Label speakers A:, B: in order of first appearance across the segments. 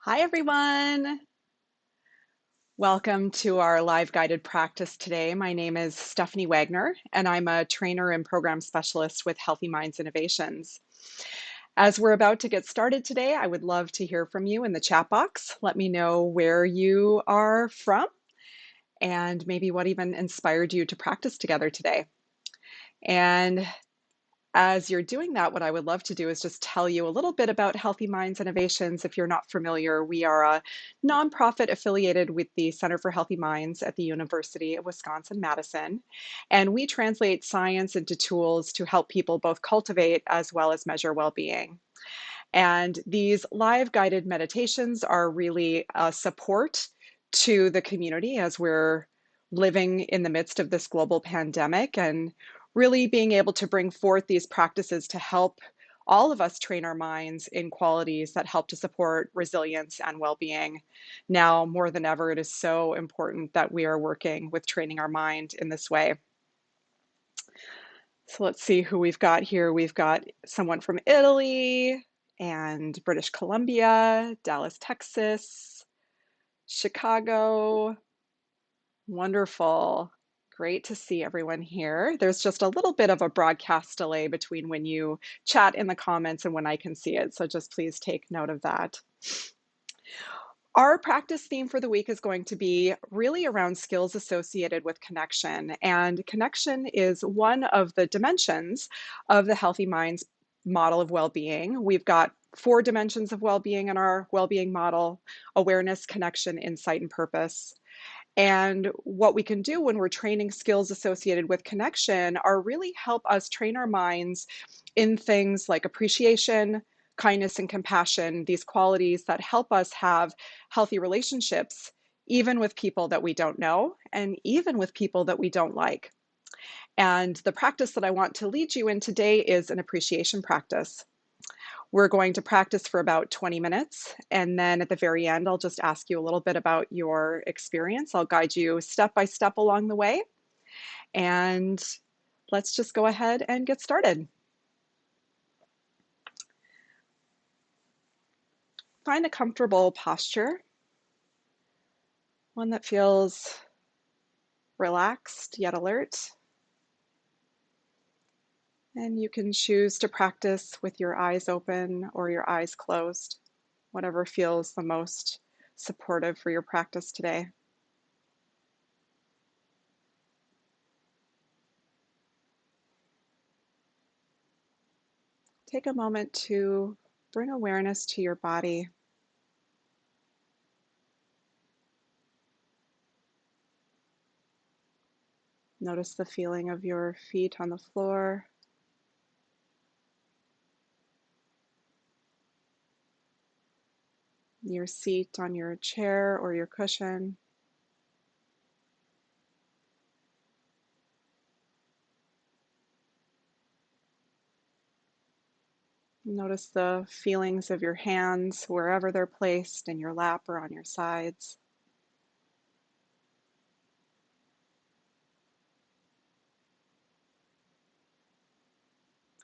A: Hi, everyone. Welcome to our live guided practice today. My name is Stephanie Wagner, and I'm a trainer and program specialist with Healthy Minds Innovations. As we're about to get started today, I would love to hear from you in the chat box. Let me know where you are from and maybe what even inspired you to practice together today. And as you're doing that, what I would love to do is just tell you a little bit about Healthy Minds Innovations. If you're not familiar, we are a nonprofit affiliated with the Center for Healthy Minds at the University of Wisconsin-Madison. And we translate science into tools to help people both cultivate as well as measure well-being. And these live guided meditations are really a support to the community as we're living in the midst of this global pandemic, and really being able to bring forth these practices to help all of us train our minds in qualities that help to support resilience and well-being. Now more than ever, it is so important that we are working with training our mind in this way. So let's see who we've got here. We've got someone from Italy and British Columbia, Dallas, Texas, Chicago. Wonderful. Great to see everyone here. There's just a little bit of a broadcast delay between when you chat in the comments and when I can see it. So just please take note of that. Our practice theme for the week is going to be really around skills associated with connection. And connection is one of the dimensions of the Healthy Minds model of well-being. We've got 4 dimensions of well-being in our well-being model: awareness, connection, insight, and purpose. And what we can do when we're training skills associated with connection are really help us train our minds in things like appreciation, kindness, and compassion, these qualities that help us have healthy relationships, even with people that we don't know, and even with people that we don't like. And the practice that I want to lead you in today is an appreciation practice. We're going to practice for about 20 minutes, and then at the very end, I'll just ask you a little bit about your experience. I'll guide you step by step along the way, and let's just go ahead and get started. Find a comfortable posture, one that feels relaxed yet alert. And you can choose to practice with your eyes open or your eyes closed, whatever feels the most supportive for your practice today. Take a moment to bring awareness to your body. Notice the feeling of your feet on the floor. Your seat on your chair or your cushion. Notice the feelings of your hands wherever they're placed, in your lap or on your sides.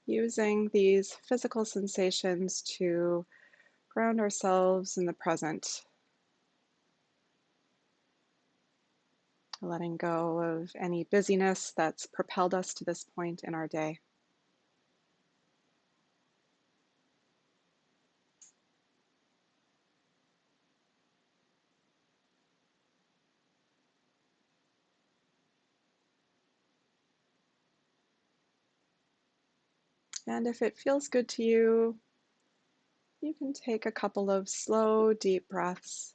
A: Using these physical sensations to ground ourselves in the present, letting go of any busyness that's propelled us to this point in our day. And if it feels good to you, you can take a couple of slow, deep breaths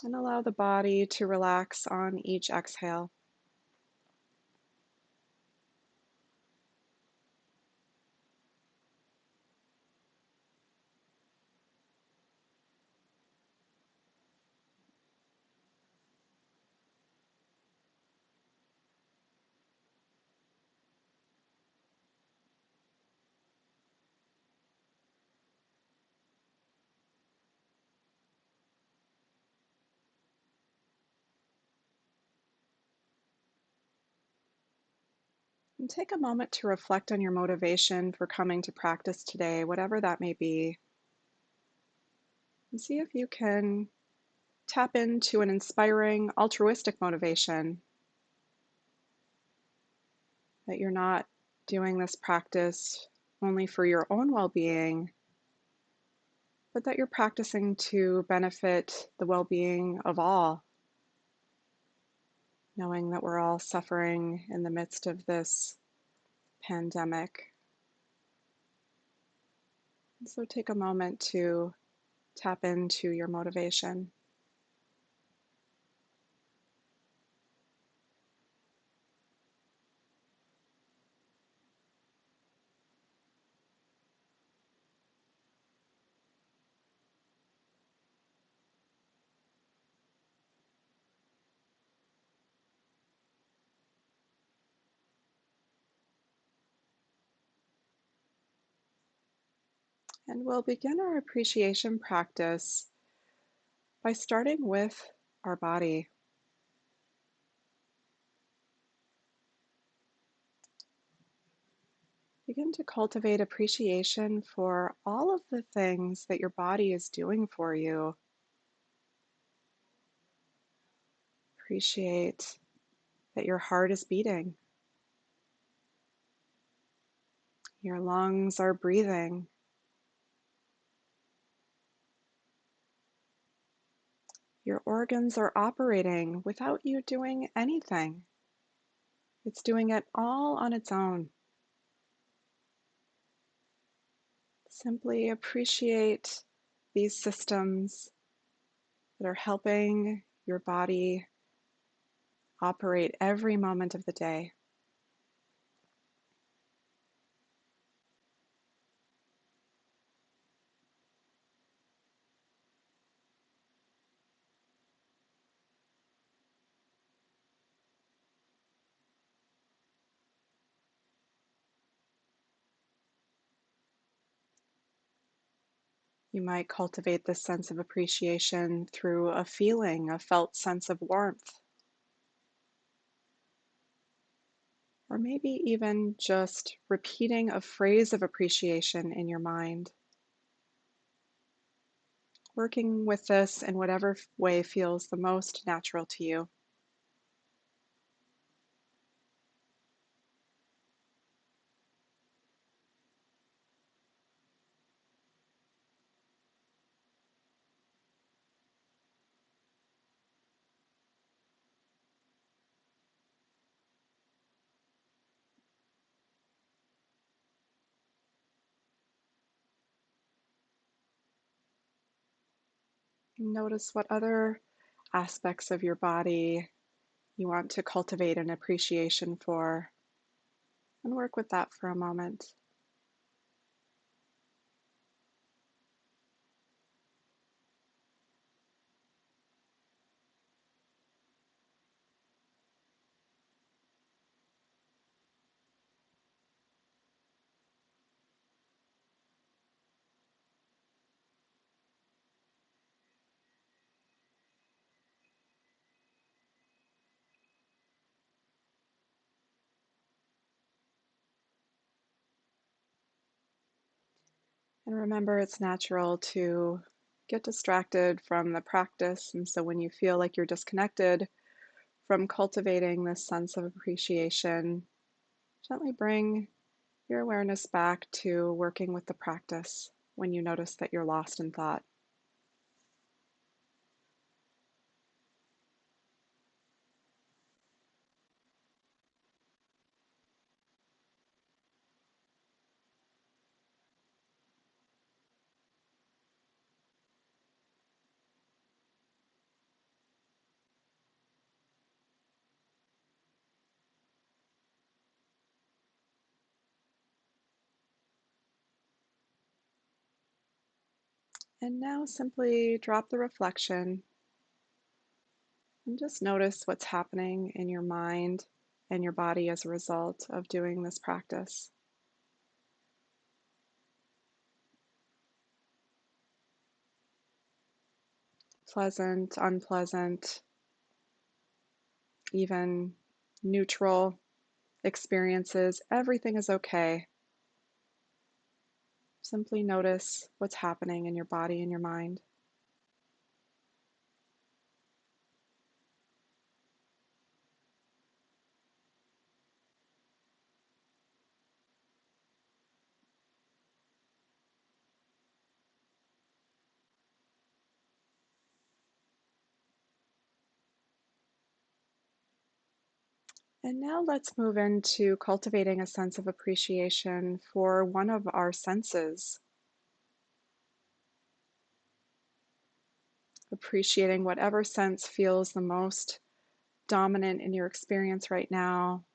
A: and allow the body to relax on each exhale. And take a moment to reflect on your motivation for coming to practice today, whatever that may be, and see if you can tap into an inspiring, altruistic motivation, that you're not doing this practice only for your own well-being, but that you're practicing to benefit the well-being of all, knowing that we're all suffering in the midst of this pandemic. And so take a moment to tap into your motivation. And we'll begin our appreciation practice by starting with our body. Begin to cultivate appreciation for all of the things that your body is doing for you. Appreciate that your heart is beating, your lungs are breathing, your organs are operating without you doing anything. It's doing it all on its own. Simply appreciate these systems that are helping your body operate every moment of the day. You might cultivate this sense of appreciation through a feeling, a felt sense of warmth, or maybe even just repeating a phrase of appreciation in your mind. Working with this in whatever way feels the most natural to you. Notice what other aspects of your body you want to cultivate an appreciation for, and work with that for a moment. And remember, it's natural to get distracted from the practice. And so when you feel like you're disconnected from cultivating this sense of appreciation, gently bring your awareness back to working with the practice when you notice that you're lost in thought. And now simply drop the reflection and just notice what's happening in your mind and your body as a result of doing this practice. Pleasant, unpleasant, even neutral, experiences, everything is okay. Simply notice what's happening in your body and your mind. And now let's move into cultivating a sense of appreciation for one of our senses, appreciating whatever sense feels the most dominant in your experience right now.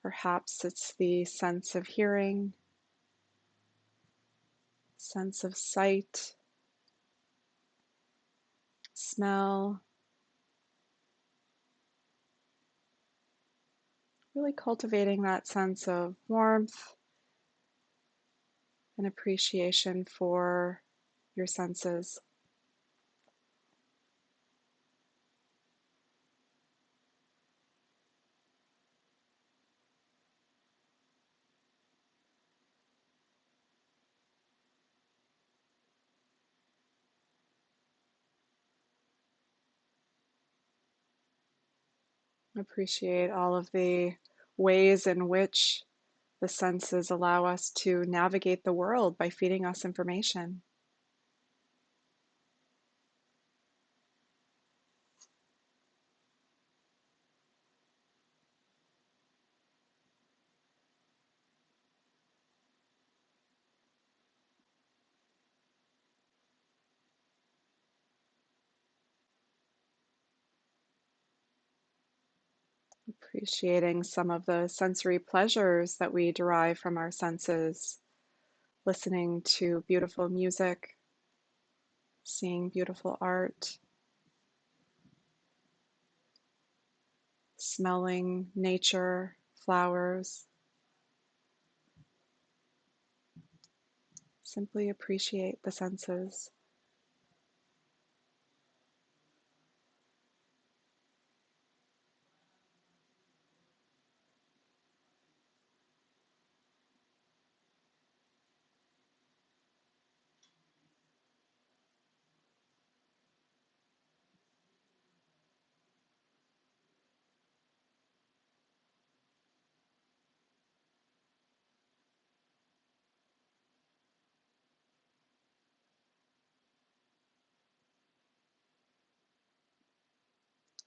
A: Perhaps it's the sense of hearing, sense of sight, smell, really cultivating that sense of warmth and appreciation for your senses. Appreciate all of the ways in which the senses allow us to navigate the world by feeding us information. Appreciating some of the sensory pleasures that we derive from our senses, listening to beautiful music, seeing beautiful art, smelling nature, flowers. Simply appreciate the senses.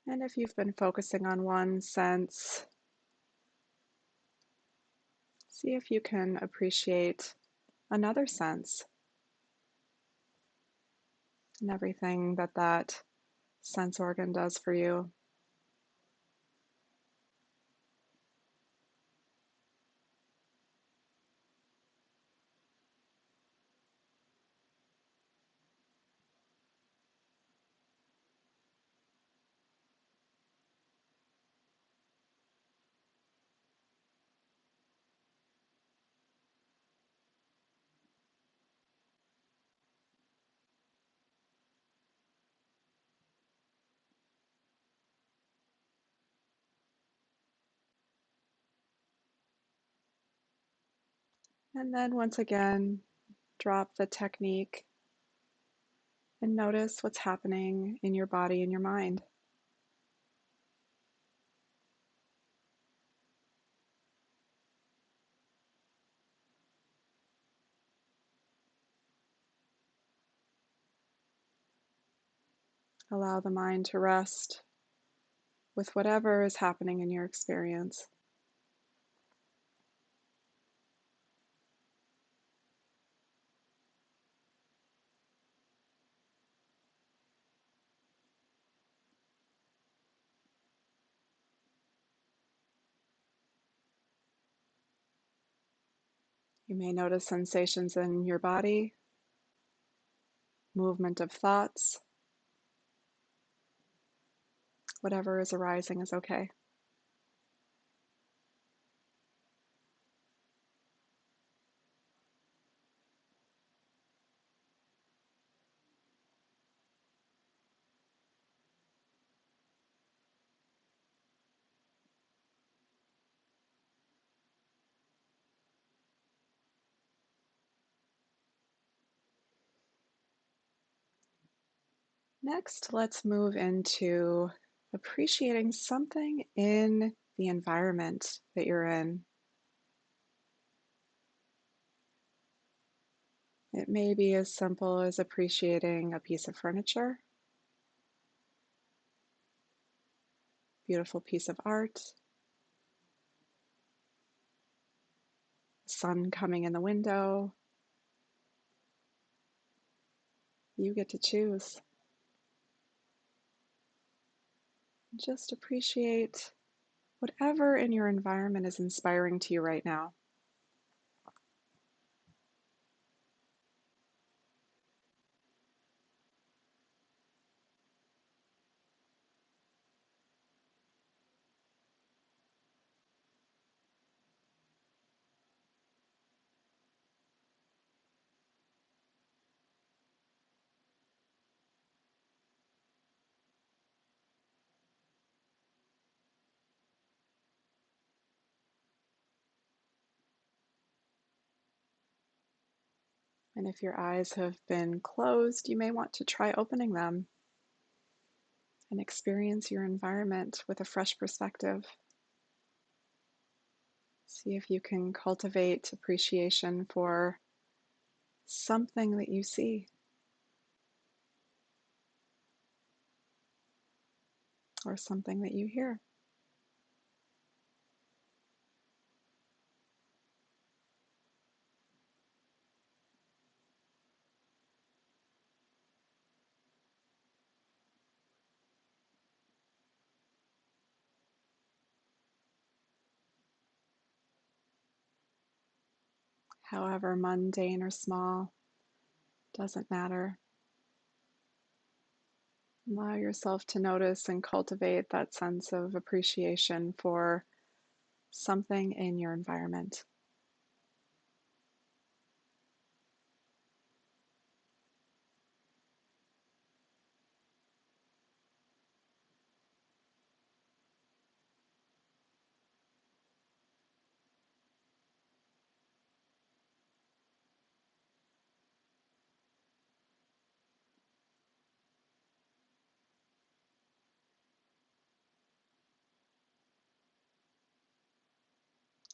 A: And if you've been focusing on one sense, see if you can appreciate another sense and everything that that sense organ does for you. And then once again, drop the technique and notice what's happening in your body and your mind. Allow the mind to rest with whatever is happening in your experience. You may notice sensations in your body, movement of thoughts, whatever is arising is okay. Next, let's move into appreciating something in the environment that you're in. It may be as simple as appreciating a piece of furniture, beautiful piece of art, sun coming in the window. You get to choose. Just appreciate whatever in your environment is inspiring to you right now. And if your eyes have been closed, you may want to try opening them and experience your environment with a fresh perspective. See if you can cultivate appreciation for something that you see or something that you hear. However mundane or small, doesn't matter. Allow yourself to notice and cultivate that sense of appreciation for something in your environment.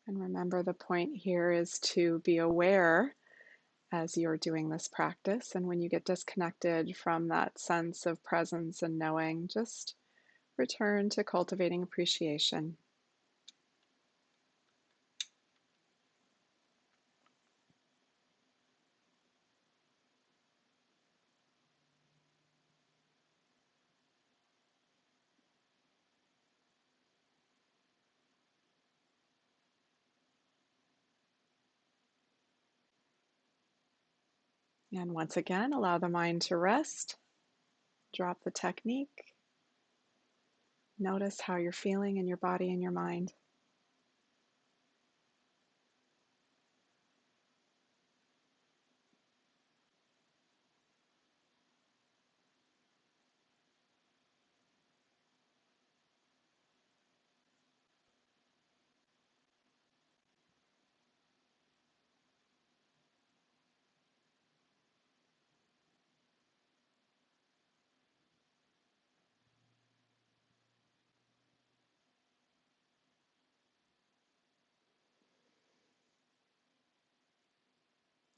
A: And remember, the point here is to be aware as you're doing this practice. And when you get disconnected from that sense of presence and knowing, just return to cultivating appreciation. And once again, allow the mind to rest. Drop the technique. Notice how you're feeling in your body and your mind.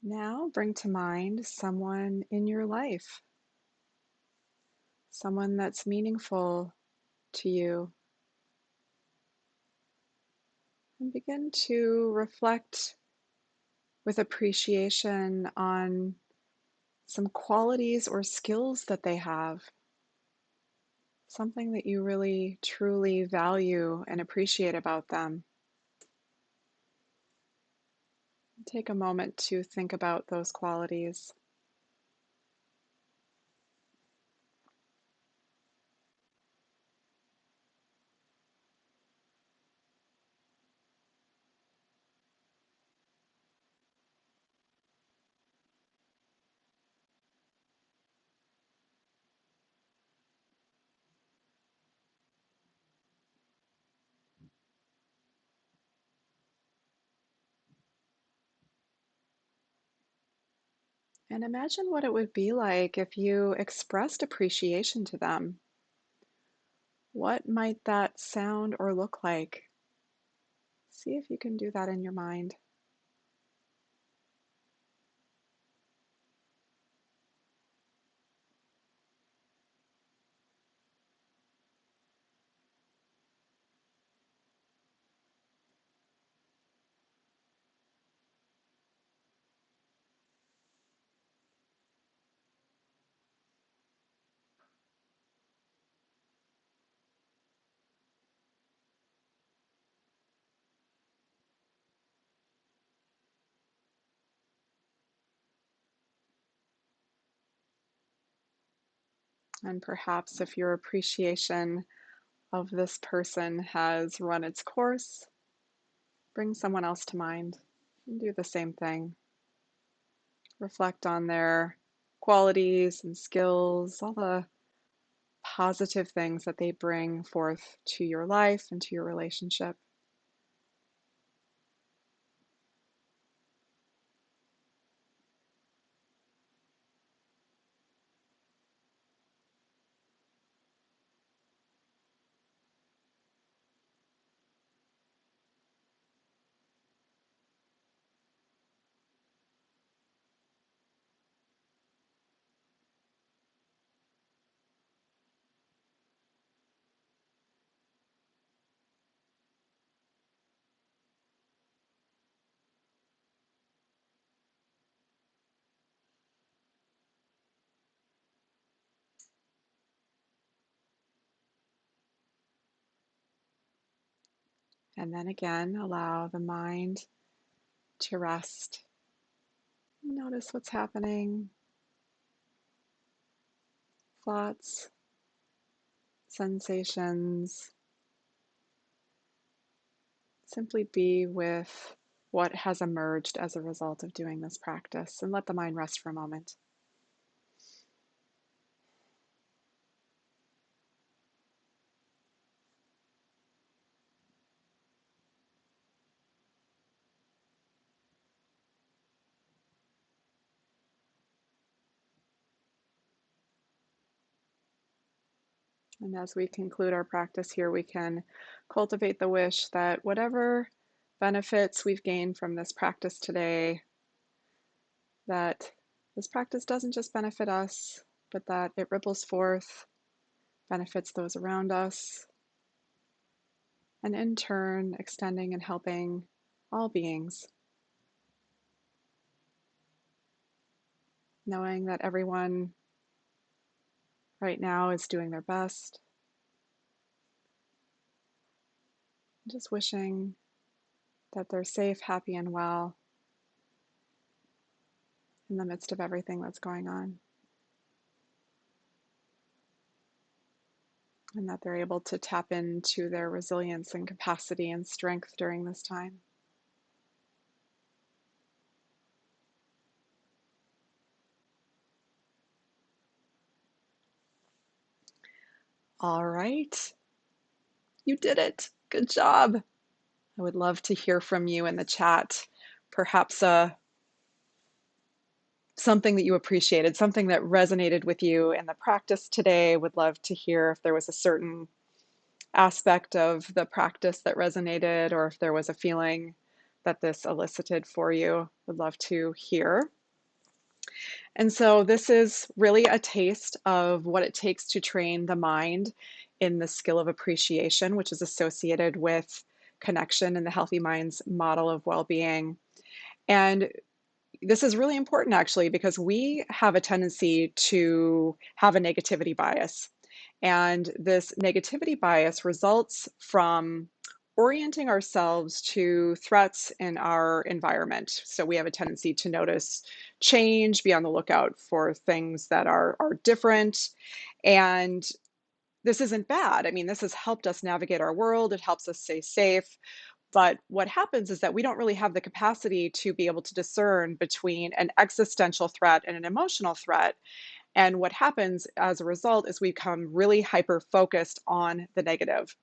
A: Now bring to mind someone in your life, someone that's meaningful to you, and begin to reflect with appreciation on some qualities or skills that they have, something that you really truly value and appreciate about them. Take a moment to think about those qualities. And imagine what it would be like if you expressed appreciation to them. What might that sound or look like? See if you can do that in your mind. And perhaps if your appreciation of this person has run its course, bring someone else to mind and do the same thing. Reflect on their qualities and skills, all the positive things that they bring forth to your life and to your relationship. And then again, allow the mind to rest. Notice what's happening, thoughts, sensations. Simply be with what has emerged as a result of doing this practice and let the mind rest for a moment. And as we conclude our practice here, we can cultivate the wish that whatever benefits we've gained from this practice today, that this practice doesn't just benefit us, but that it ripples forth, benefits those around us, and in turn, extending and helping all beings, knowing that everyone right now is doing their best, just wishing that they're safe, happy, and well in the midst of everything that's going on, and that they're able to tap into their resilience and capacity and strength during this time. All right, you did it. Good job. I would love to hear from you in the chat. Perhaps something that you appreciated, something that resonated with you in the practice today. Would love to hear if there was a certain aspect of the practice that resonated, or if there was a feeling that this elicited for you. Would love to hear. And so this is really a taste of what it takes to train the mind in the skill of appreciation, which is associated with connection in the Healthy Minds model of well-being. And this is really important actually, because we have a tendency to have a negativity bias. And this negativity bias results from orienting ourselves to threats in our environment. So we have a tendency to notice change, be on the lookout for things that are different. And this isn't bad. I mean, this has helped us navigate our world. It helps us stay safe. But what happens is that we don't really have the capacity to be able to discern between an existential threat and an emotional threat. And what happens as a result is we become really hyper focused on the negative.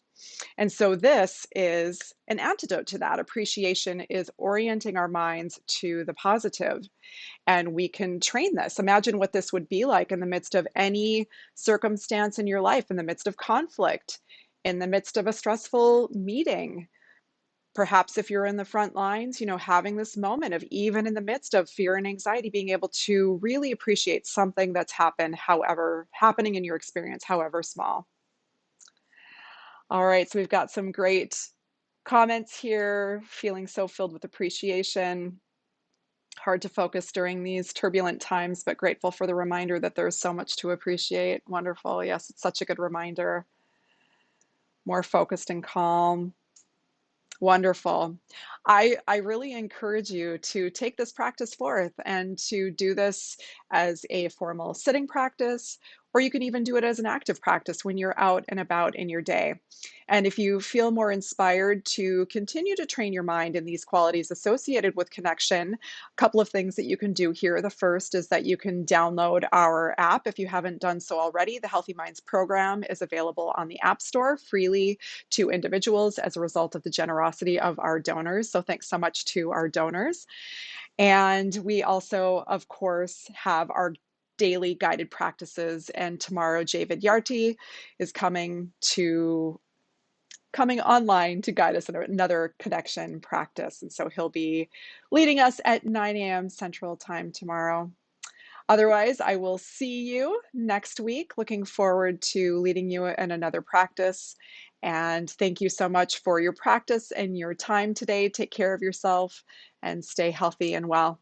A: And so this is an antidote to that. Appreciation is orienting our minds to the positive, and we can train this. Imagine what this would be like in the midst of any circumstance in your life, in the midst of conflict, in the midst of a stressful meeting. Perhaps if you're in the front lines, having this moment of, even in the midst of fear and anxiety, being able to really appreciate something that's happening in your experience, however small. All right, so we've got some great comments here, feeling so filled with appreciation. Hard to focus during these turbulent times, but grateful for the reminder that there's so much to appreciate. Wonderful. Yes, it's such a good reminder. More focused and calm. Wonderful. I really encourage you to take this practice forth and to do this as a formal sitting practice, or you can even do it as an active practice when you're out and about in your day. And if you feel more inspired to continue to train your mind in these qualities associated with connection, a couple of things that you can do here. The first is that you can download our app if you haven't done so already. The Healthy Minds program is available on the App Store freely to individuals as a result of the generosity of our donors. So thanks so much to our donors. And we also, of course, have our daily guided practices. And tomorrow, Javid Yarti is coming online to guide us in another connection practice. And so he'll be leading us at 9 a.m. Central Time tomorrow. Otherwise, I will see you next week. Looking forward to leading you in another practice. And thank you so much for your practice and your time today. Take care of yourself and stay healthy and well.